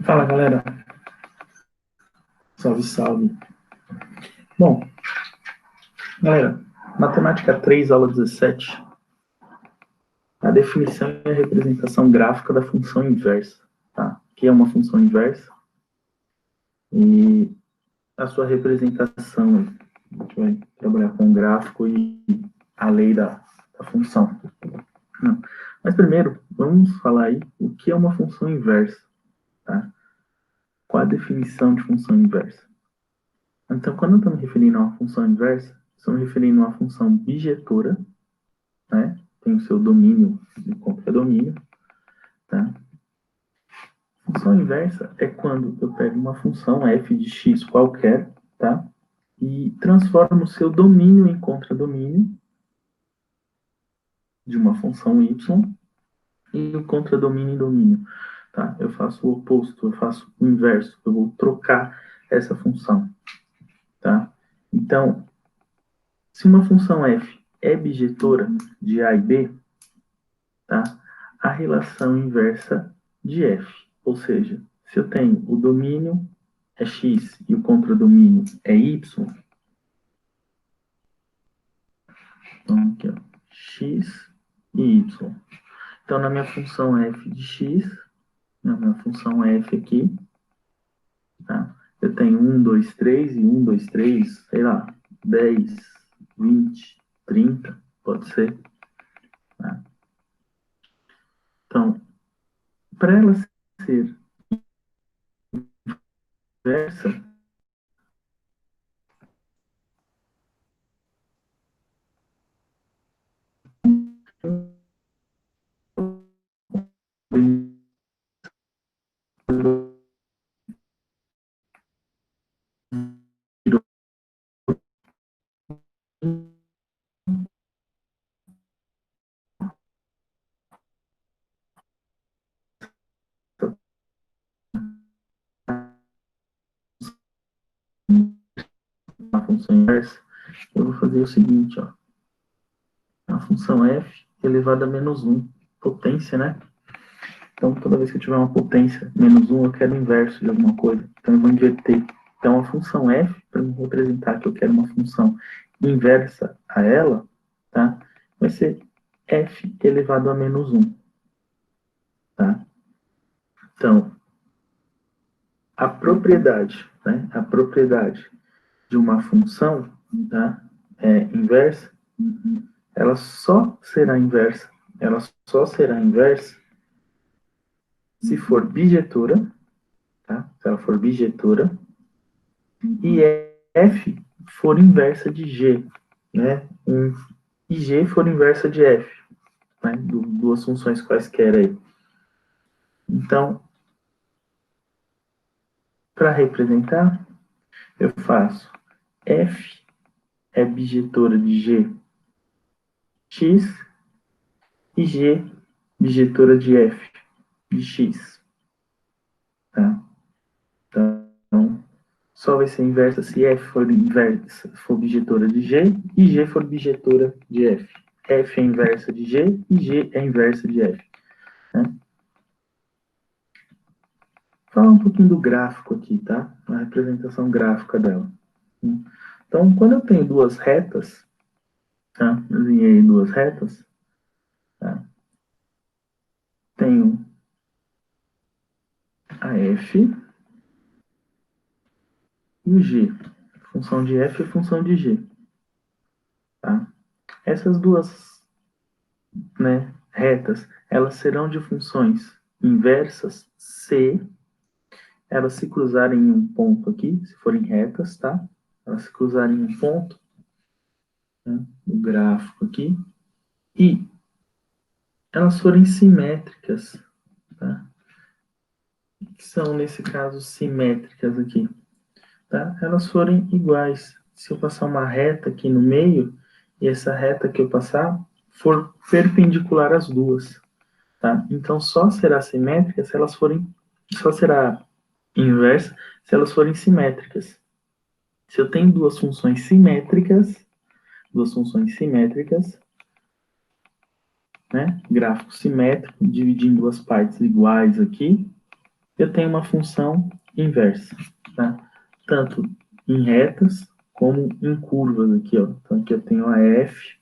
Fala, galera. Salve, salve. Bom, galera, matemática 3, aula 17. A definição e a representação gráfica da função inversa, tá? O que é uma função inversa? E a sua representação, a gente vai trabalhar com o gráfico e a lei da função. Não. Mas primeiro, vamos falar aí o que é uma função inversa, tá? Qual a definição de função inversa? Então, quando eu estou me referindo a uma função inversa, estou me referindo a uma função bijetora, né? Tem o seu domínio e contradomínio, tá? Função inversa é quando eu pego uma função f de x qualquer, tá? E transformo o seu domínio em contradomínio de uma função y e o contradomínio em domínio, tá? Eu faço o oposto, eu faço o inverso, eu vou trocar essa função, tá? Então, se uma função f é bijetora de a e b, tá? A relação inversa de f, ou seja, se eu tenho o domínio é x e o contradomínio é y, então aqui, ó, x e y. Então, na minha função f de x, na minha função f aqui, tá? Eu tenho 1, 2, 3 e 1, 2, 3, sei lá, 10, 20, 30, pode ser. Tá? Então, para ela ser inversa, a função inversa, eu vou fazer o seguinte, ó. A função f elevada a menos 1, potência, né? Então, toda vez que eu tiver uma potência menos 1, eu quero o inverso de alguma coisa. Então, eu vou inverter. Então, a função f, para me representar que eu quero uma função inversa a ela, tá? Vai ser f elevado a menos 1, tá? Então, a propriedade, né? A propriedade de uma função, tá? Inversa, ela só será inversa. Ela só será inversa se for bijetora, tá? Se ela for bijetora, e f for inversa de g, né? E g for inversa de f, né? Duas funções quaisquer aí. Então, para representar, eu faço f é bijetora de g, x, e g bijetora de f, de x, tá? Então, só vai ser inversa se f for bijetora de g e g for bijetora de f. F é inversa de g e g é inversa de f. Né? Falar um pouquinho do gráfico aqui, tá? A representação gráfica dela. Então, quando eu tenho duas retas, tá? Desenhei duas retas, tá? Tenho a f e o g. Função de f e função de g. Tá? Essas duas, né, retas, elas serão de funções inversas se elas se cruzarem em um ponto aqui, se forem retas, tá? Elas se cruzarem em um ponto, né, no gráfico aqui, e elas forem simétricas, tá? Que são, nesse caso, simétricas aqui, tá? Elas forem iguais. Se eu passar uma reta aqui no meio, e essa reta que eu passar for perpendicular às duas, tá? Então, só será simétrica se elas forem... Só será inversa se elas forem simétricas. Se eu tenho duas funções simétricas, né? Gráfico simétrico, dividir em duas partes iguais aqui, eu tenho uma função inversa, tá? Tanto em retas como em curvas aqui, ó. Então aqui eu tenho a f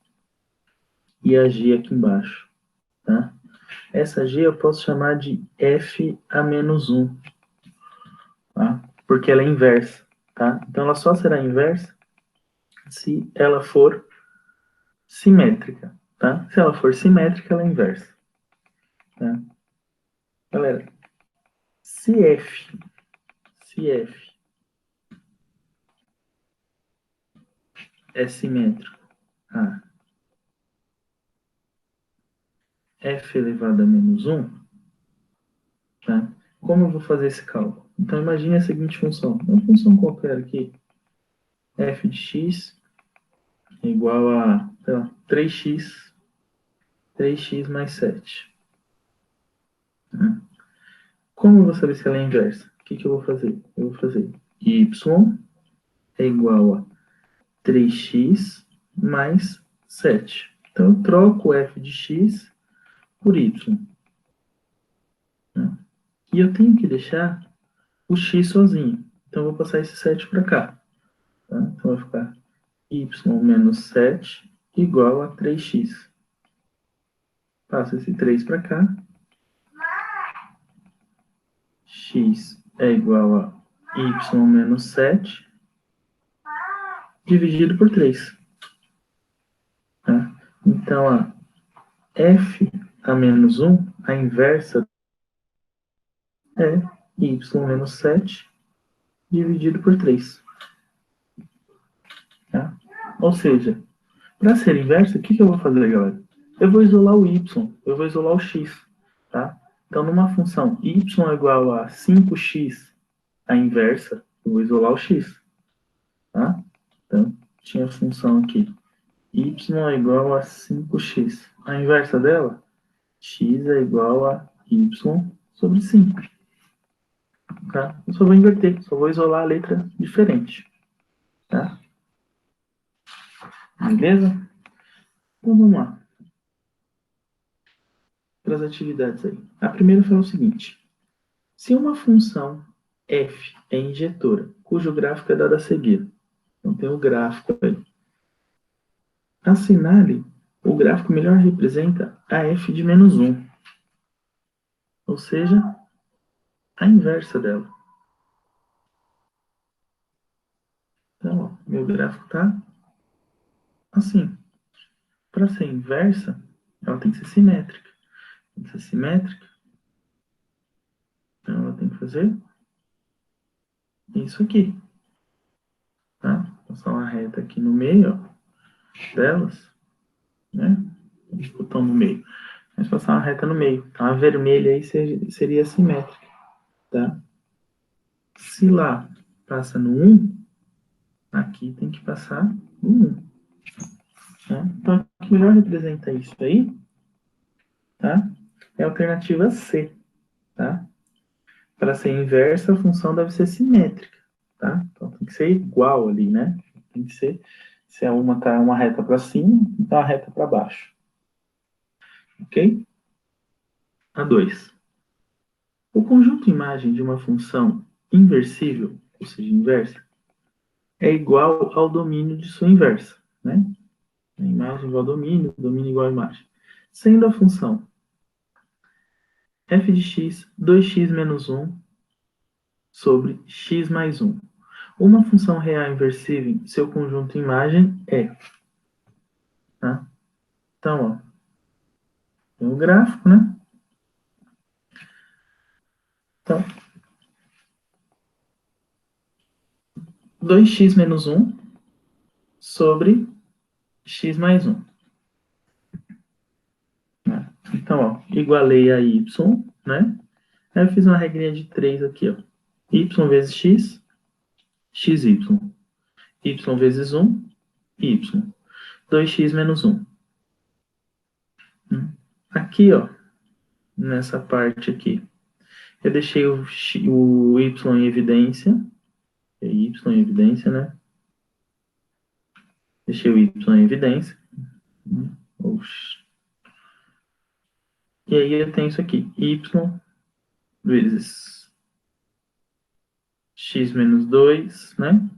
e a g aqui embaixo, tá? Essa g eu posso chamar de f a menos 1, tá? Porque ela é inversa, tá? Então ela só será inversa se ela for simétrica, tá? Se ela for simétrica, ela é inversa, tá? Galera, se f é simétrico a f elevado a menos 1, tá? Como eu vou fazer esse cálculo? Então, imagine a seguinte função. Uma função qualquer aqui, f de x é igual a, sei lá, 3x mais 7. Tá? Como eu vou saber se ela é inversa? O que eu vou fazer? Eu vou fazer y é igual a 3x mais 7. Então, eu troco f de x por y. Né? E eu tenho que deixar o x sozinho. Então, eu vou passar esse 7 para cá. Tá? Então, vai ficar y menos 7 igual a 3x. Passo esse 3 para cá. X é igual a y menos 7 dividido por 3. Tá? Então, a f a menos 1, a inversa é y menos 7 dividido por 3. Tá? Ou seja, para ser inversa, o que eu vou fazer, galera? Eu vou isolar o y, eu vou isolar o x. Tá? Então, numa função y é igual a 5x, a inversa, eu vou isolar o x. Tá? Então, tinha a função aqui, y é igual a 5x. A inversa dela, x é igual a y sobre 5. Tá? Eu só vou inverter, só vou isolar a letra diferente. Tá? Beleza? Então vamos lá. Para as atividades aí. A primeira foi o seguinte. Se uma função f é injetora, cujo gráfico é dado a seguir. Então tem o gráfico aí. Assinale o gráfico melhor representa a f de menos 1. Ou seja, a inversa dela. Então, ó, meu gráfico está assim. Para ser inversa, ela tem que ser simétrica. Tem que ser simétrica. Então, ela tem que fazer isso aqui. Tá? Passar uma reta aqui no meio, ó, delas. Né? Eles botam no meio. Mas passar uma reta no meio. Então, a vermelha aí seria simétrica. Tá? Se lá passa no 1, aqui tem que passar no 1. Tá? Então, o que melhor representa isso aí, tá? É a alternativa C. Tá? Para ser inversa, a função deve ser simétrica. Tá? Então, tem que ser igual ali, né? Tem que ser, se a uma está uma reta para cima, então a reta para baixo. Ok? A 2. O conjunto imagem de uma função inversível, ou seja, inversa, é igual ao domínio de sua inversa. Né? A imagem igual ao domínio, domínio igual à imagem. Sendo a função f de x 2x menos 1 sobre x mais 1. Uma função real inversível, seu conjunto imagem é. Tá? Então, ó, tem o gráfico, né? Então, 2x menos 1 sobre x mais 1. Né? Então, ó, igualei a y, né? Aí eu fiz uma regrinha de 3 aqui, ó. Y vezes x, xy. Y vezes 1, y. 2x menos 1. Aqui, ó, nessa parte aqui, eu deixei o y em evidência. É y em evidência, né? Deixei o y em evidência. Oxi. E aí eu tenho isso aqui, y vezes x menos 2, né?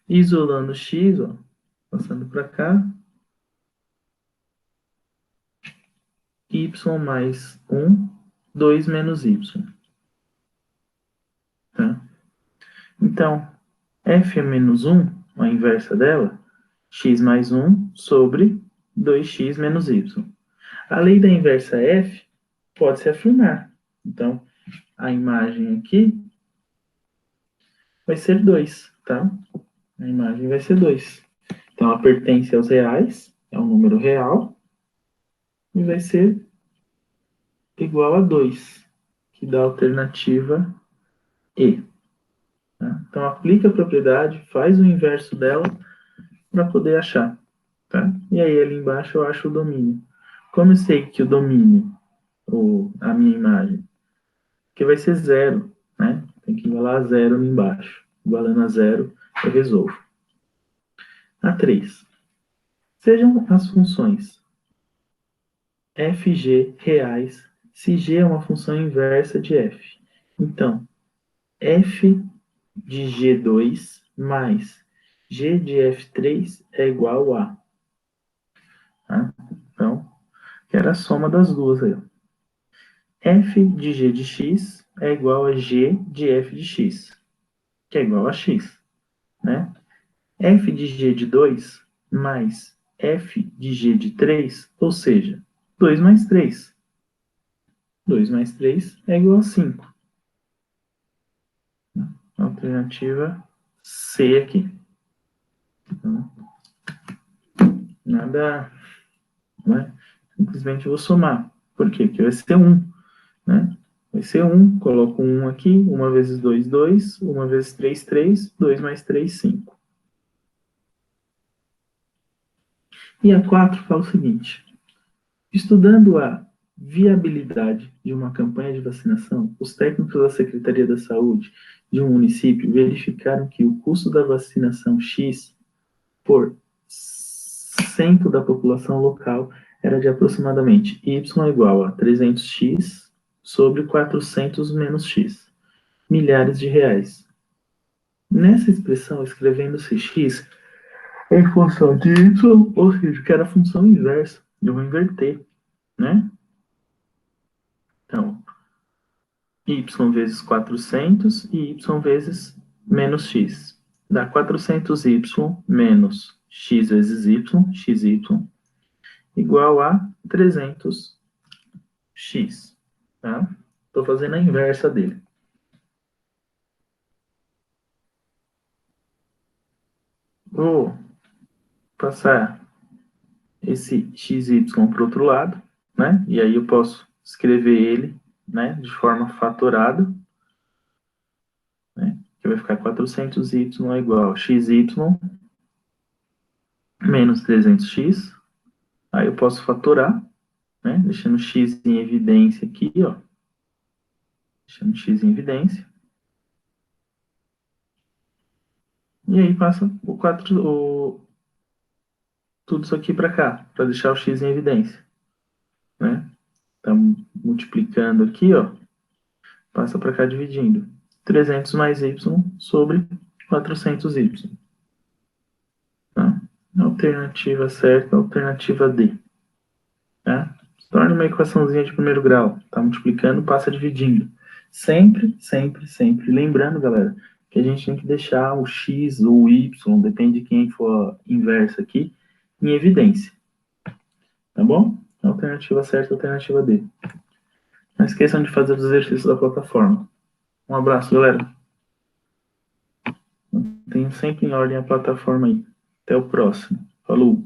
Isolando x, ó, passando para cá, y mais 1, 2 menos y. Tá? Então, f é menos 1, a inversa dela, x mais 1 sobre 2x menos y. A lei da inversa f pode se afirmar. Então, a imagem aqui vai ser 2, tá? A imagem vai ser 2. Então, ela pertence aos reais, é um número real, e vai ser igual a 2, que dá a alternativa E. Tá? Então, aplica a propriedade, faz o inverso dela para poder achar. Tá? E aí, ali embaixo, eu acho o domínio. Como eu sei que o domínio, ou a minha imagem, que vai ser 0, né? Tem que igualar a 0 ali embaixo. Igualando a 0, eu resolvo. A 3. Sejam as funções fg reais se g é uma função inversa de f. Então, f de g2 mais g de f3 é igual a. Tá? Então, era a soma das duas aí. F de g de x é igual a g de f de x, que é igual a x. Né? F de g de 2 mais f de g de 3, ou seja, 2 mais 3. 2 mais 3 é igual a 5. Alternativa C aqui. Então, nada, né? Simplesmente eu vou somar. Por quê? Porque vai ser 1, né? Vai ser 1, coloco 1 aqui, 1 vezes 2, 2, 1 vezes 3, 3, 2 mais 3, 5. E a 4 fala o seguinte: estudando a viabilidade de uma campanha de vacinação, os técnicos da Secretaria da Saúde de um município verificaram que o custo da vacinação X por cento da população local era de aproximadamente y igual a 300x sobre 400 menos x, milhares de reais. Nessa expressão, escrevendo-se x em função de y, ou seja, que era a função inversa, eu vou inverter, né? Então, y vezes 400 e y vezes menos x. Dá 400y menos x vezes y, xy, igual a 300x. Tá? Estou fazendo a inversa dele. Vou passar esse xy para o outro lado, né? E aí eu posso escrever ele, né, de forma fatorada, né? Que vai ficar 400y é igual a xy menos 300x. Aí eu posso fatorar, né? Deixando x em evidência aqui, ó. Deixando x em evidência. E aí passa tudo isso aqui para cá, para deixar o x em evidência, né? Então, multiplicando aqui, ó, passa para cá dividindo. 300 mais y sobre 400y. Tá? Alternativa certa, alternativa D. Tá? Torna uma equaçãozinha de primeiro grau. Tá multiplicando, passa dividindo. Sempre, sempre, sempre. Lembrando, galera, que a gente tem que deixar o x ou o y, depende de quem for inverso aqui, em evidência. Tá bom? Alternativa certa, alternativa D. Não esqueçam de fazer os exercícios da plataforma. Um abraço, galera. Mantenham sempre em ordem a plataforma aí. Até o próximo. Falou!